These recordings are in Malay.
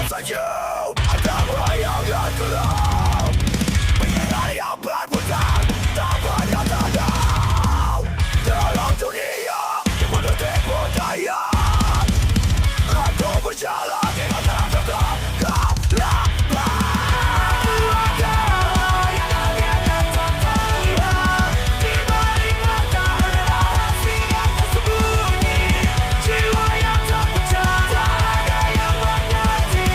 saja ada bayangan gelap, pikiran yang berputar tak banyak tanda dalam dunia yang penuh budaya. Aku berjalan dengan terang kegelapan. Aku adalah yang hanya tak terlihat di balik mata rahasia tersembunyi, jiwa yang terpecah tak ada yang mengerti.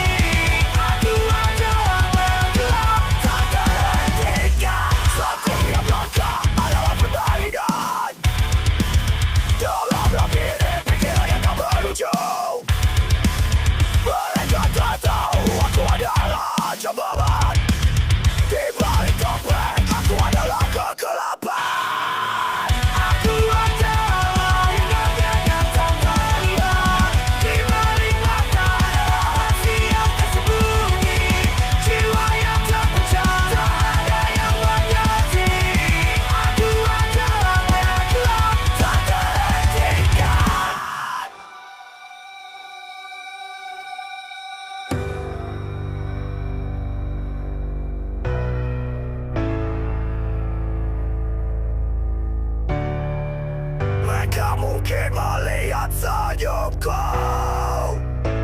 Aku adalah bergelap tak terhentikan. Setiap langkah adalah perbaikan dalam labirin pikiran yang tak berujung. Mereka tak tahu aku adalah cabaran di balik topeng. Aku adalah kegelapan. Aku adalah yang hanya tak terlihat di balik mata rahasia tersembunyi, jiwa yang terpecah tak ada yang mengerti. Aku adalah bergelap tak terhentikan. Mereka mungkin melihat senyumku,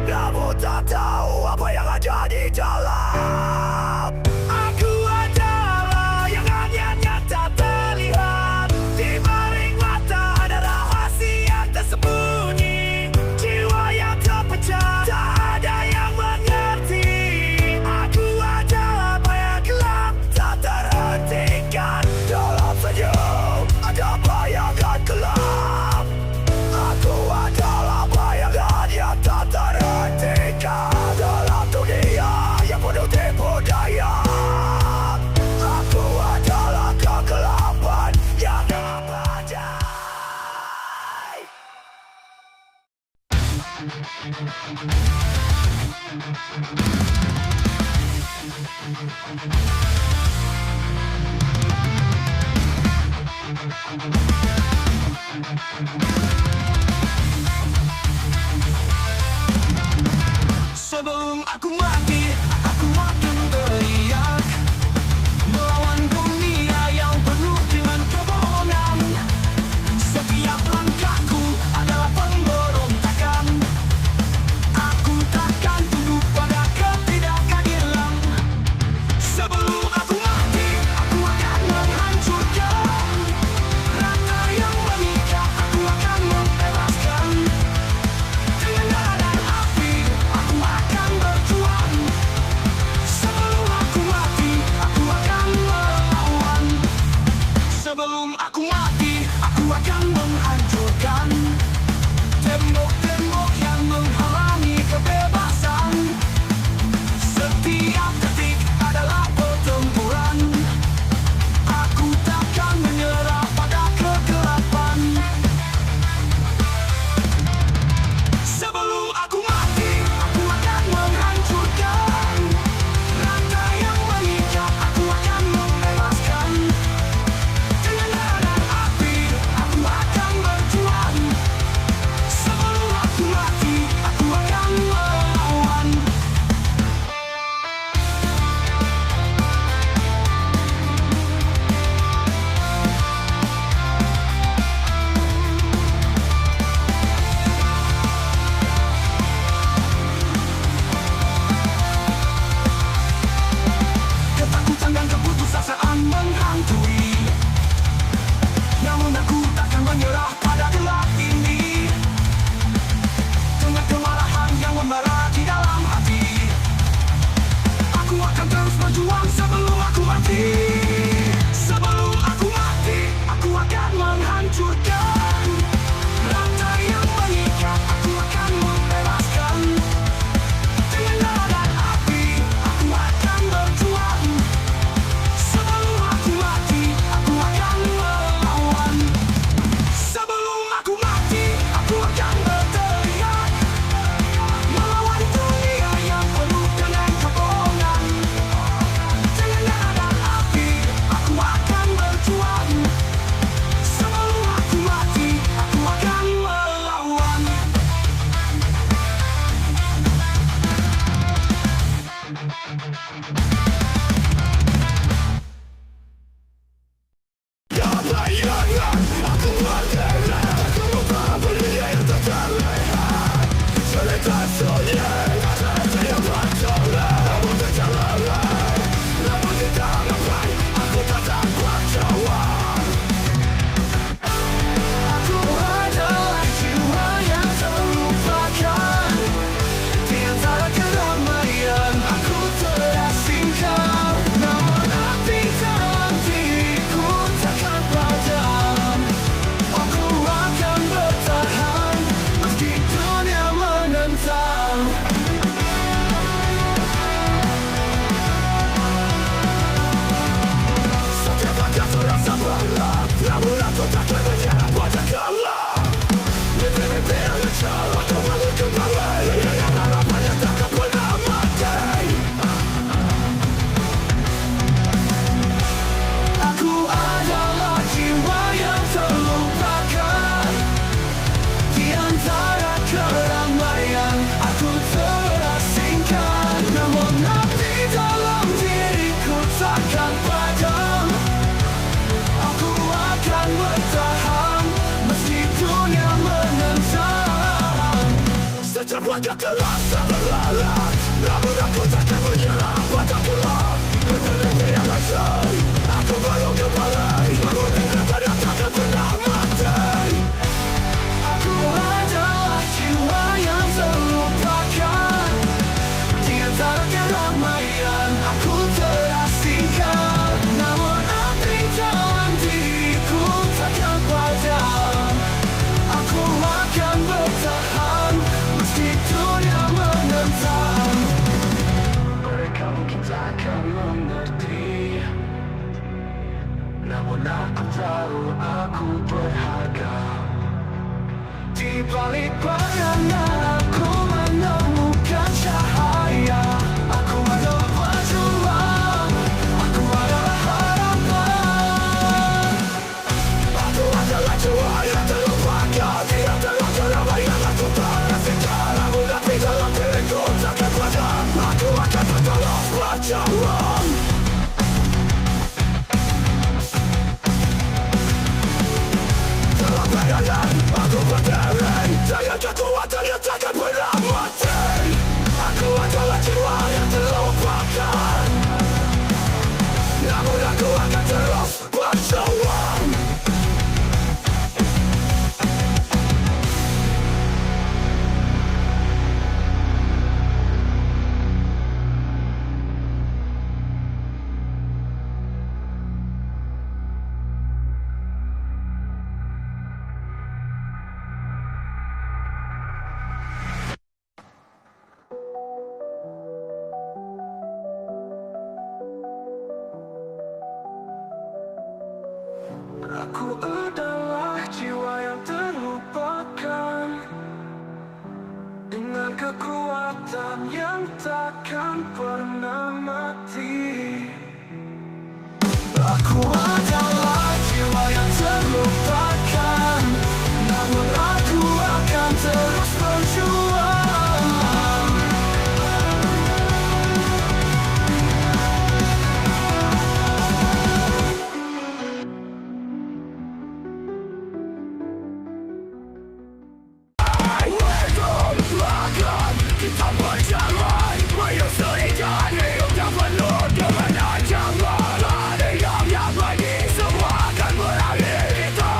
namun tak tahu apa yang ada di dalam. Aku adalah yang hanya tak terlihat di balik mata ada rahasia tersembunyi, jiwa yang terpecah tak ada yang mengerti. Aku adalah bayang gelap tak terhentikan. Dalam senyum ada bayangan gelap. Aku adalah bayangan yang tak terhentikan dalam dunia yang penuh tipu daya. Aku adalah kegelapan yang abadi. Sebelum aku mati, aku akan teriak melawan dunia yang penuh dengan kebohongan. Setiap langkahku adalah pemberontakan. Aku takkan tunduk pada ketidakadilan. Sebelum aku mati, aku akan menghancurkan rantai yang mengikat. Aku akan membebaskan dengan darah dan api. wajah terasa melarat. Namun aku takkan menyerah, patah tulang keterlebih yang asal. Aku belum kembali, aku tidak pada takkan pernah mati. Aku adalah jiwa yang terlupakan. Di antara keramaian aku terasingkan. Namun api dalam diriku takkan padam. Aku akan bertahan meski dunia menentang. Mereka mungkin takkan mengerti, namun aku tahu aku berharga. Di balik badana aku menemukan cahaya. Aku adalah pejuang, aku adalah harapan. Aku adalah jiwa yang terlupakan. Di antara keramaian aku terasingkan. Namun api dalam diriku takkan padam. Aku akan terus berjuang. Dalam bayangan aku berdiri, dengan kekuatan yang takkan pernah mati. Aku adalah jiwa yang terlupakan, namun aku akan terus berjuang. Aku adalah jiwa yang terlupakan, dengan kekuatan yang takkan pernah mati. Aku adalah jiwa yang terlupakan, namun aku akan terus berjuang. Kita berjalan menyelesaikan hidup yang penuh kemenangan. Ada yang bagi semua akan berakhir. Kita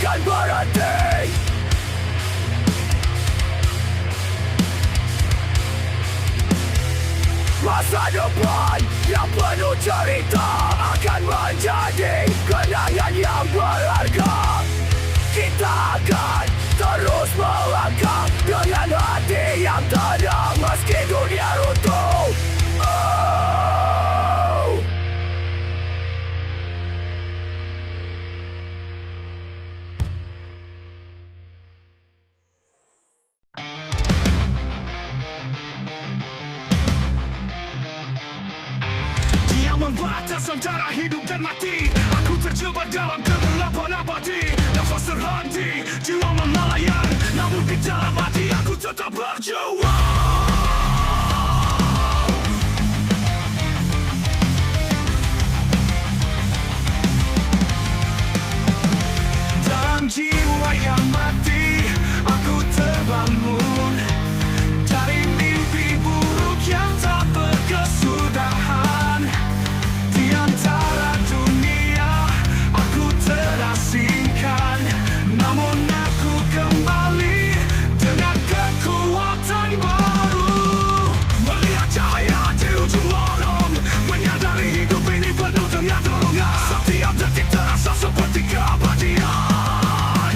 akan berhenti. Masa depan yang penuh cerita akan menjadi kenangan yang berharga. Kita akan terus melangkah dengan hati yang tenang meski dunia runtuh. Dia membatas antara hidup dan mati. Aku terjebak dalam kegelapan abadi. Nafas terhenti, jiwa melayang. Namun di dalam hati aku tetap berjuang. Dalam jiwa yang mati, aku terbangun dari mimpi buruk yang tak berkesudahan. Di antara dunia, aku terasingkan. Namun aku kembali dengan kekuatan baru. Melihat cahaya di ujung lorong, menyadari hidup ini penuh dengan dorongan. Setiap detik terasa seperti keabadian.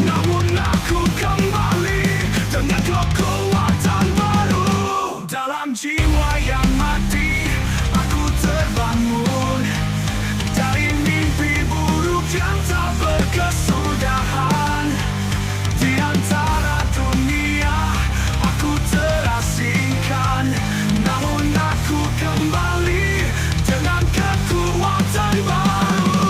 Namun aku kembali dengan kekuatan baru. Dalam jiwa yang mati, aku terbangun dari mimpi buruk yang tak berkesudahan. Di antara dunia, aku terasingkan. Namun aku kembali dengan kekuatan baru.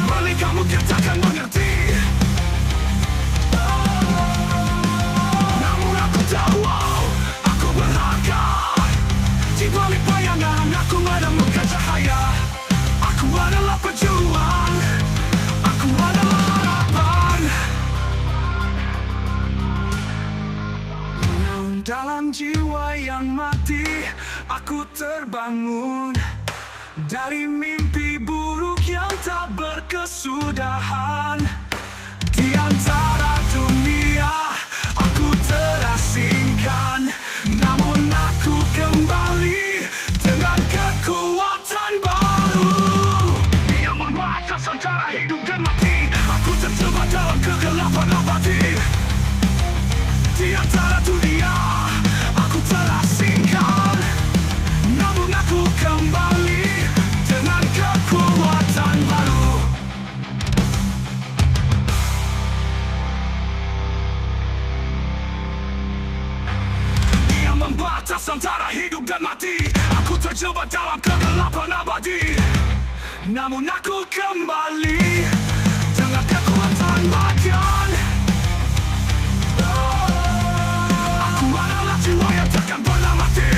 Balik kamu katakan mengerti. Namun aku tahu aku berharga. Di balik bayangan aku menemukan cahaya. Aku adalah pejuang. Aku adalah harapan. Dalam jiwa yang mati, aku terbangun dari mimpi buruk yang tak berkesudahan. Di antara dunia, aku terasingkan. Namun aku kembali dengan kekuatan baru. Dia membatas antara hidup dan mati. Aku terjebak dalam kegelapan abadi. Di antara dunia, aku terasingkan. Namun aku kembali dengan kekuatan baru. Dia membatas antara hidup dan mati. Aku terjebak dalam kegelapan abadi. Namun aku kembali dengan kekuatan bagian. Aku adalah jiwa yang takkan pernah mati.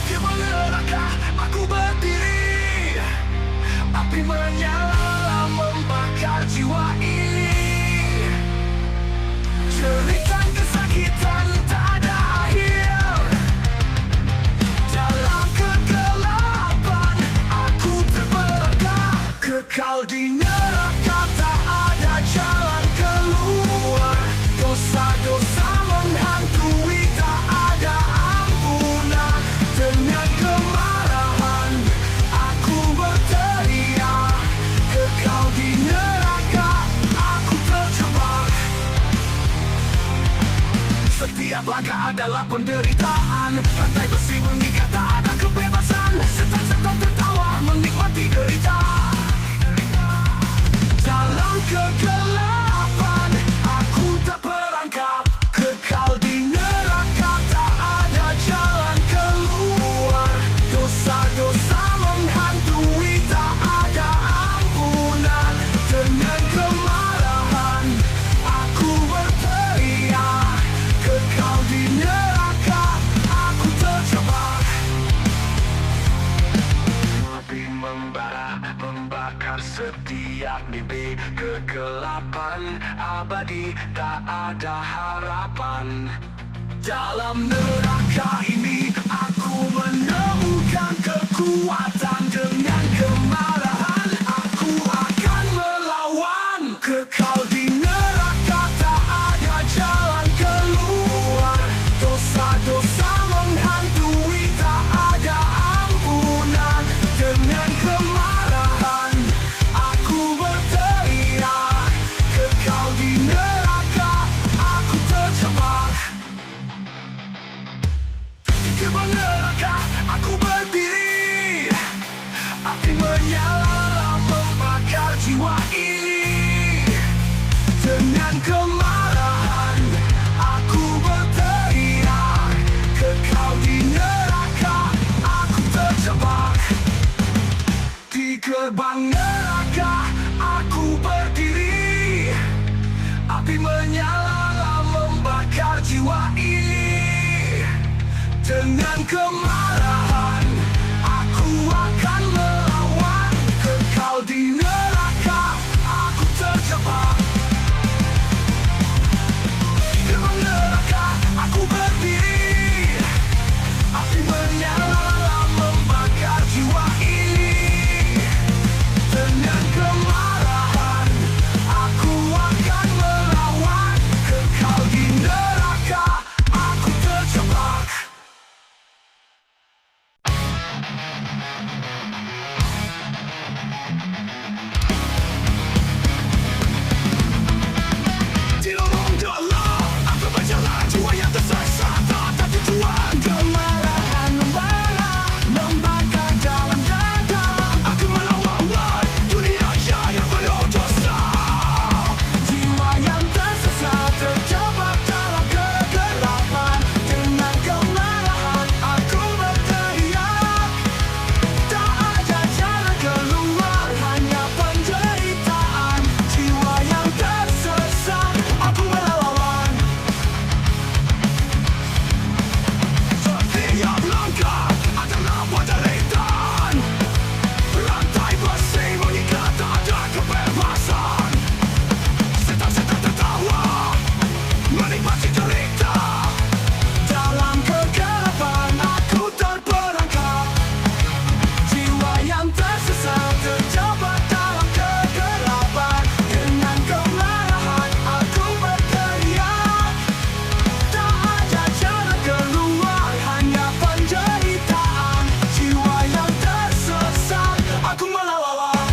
Di manakah aku berdiri, api menyala membakar jiwa ini. Cerita kesakitan tak ada akhir. Dalam kegelapan aku terbelah. Kekal di neraka tak ada jalan keluar. Dosa-dosa menghantui tak ada ampunan. Dengan kemarahan aku berteriak. Kekal di neraka aku terjebak. Setiap langkah adalah penderitaan. Rantai besi mengikat tak ada kebebasan. Setan-setan tertawa menikmati derita. Dalam kegelapan aku tak perangkap. Kekal di neraka tak ada jalan keluar. Dosa-dosa menghantui tak ada ampunan. Dengan kemarahan aku berteriak. Kekal di neraka aku terjebak. Api membara membakar setiap mimpi. Kegelapan abadi, tak ada harapan. Dalam neraka ini aku menemukan kekuatan. Dengan kemarahan aku akan melawan. Kekal di neraka, tak ada jalan keluar. Dosa-dosa menghantui, tak ada ampunan. Dengan kemarahan aku berteriak. Kekal di neraka, aku terjebak. Di gerbang neraka aku berdiri. Api menyala membakar jiwa ini. Dengan kemarahan aku berteriak. Kekal di neraka aku terjebak. Di gerbang neraka aku berdiri. Api menyala membakar jiwa ini. Dengan kemarahan aku akan melawan. Kekal di neraka aku terjebak. Di gerbang neraka aku berdiri. Api menyala membakar jiwa ini. Dengan kemarahan aku akan melawan. Kekal di neraka aku terjebak. Di lorong gelap aku berjalan, jiwa yang tersesat tak ada tujuan. Kemarahan membara, membakar dalam dada. Aku melawan dunia yang penuh dosa. Jiwa yang tersesat terjebak dalam kegelapan. Dengan kemarahan aku berteriak. Tak ada jalan keluar, hanya penderitaan. Jiwa yang tersesat aku melawan. Setiap langkah adalah penderitaan. Rantai besi mengikat, tak ada kebebasan. Setan-setan tertawa menikmati derita. Dalam kegelapan aku terperangkap. Jiwa yang tersesat terjebak dalam kegelapan. Dengan kemarahan aku berteriak. Tak ada jalan keluar, hanya penderitaan. Jiwa yang tersesat aku melawan.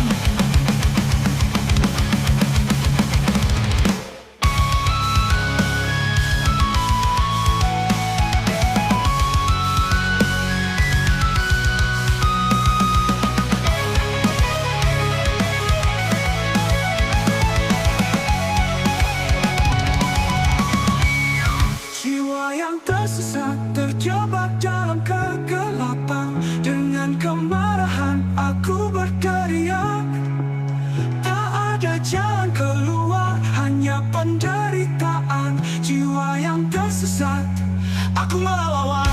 Jiwa yang tersesat terjebak dalam kegelapan. Dengan kemarahan aku berteriak. Tak ada jalan keluar, hanya penderitaan. Jiwa yang tersesat aku melawan.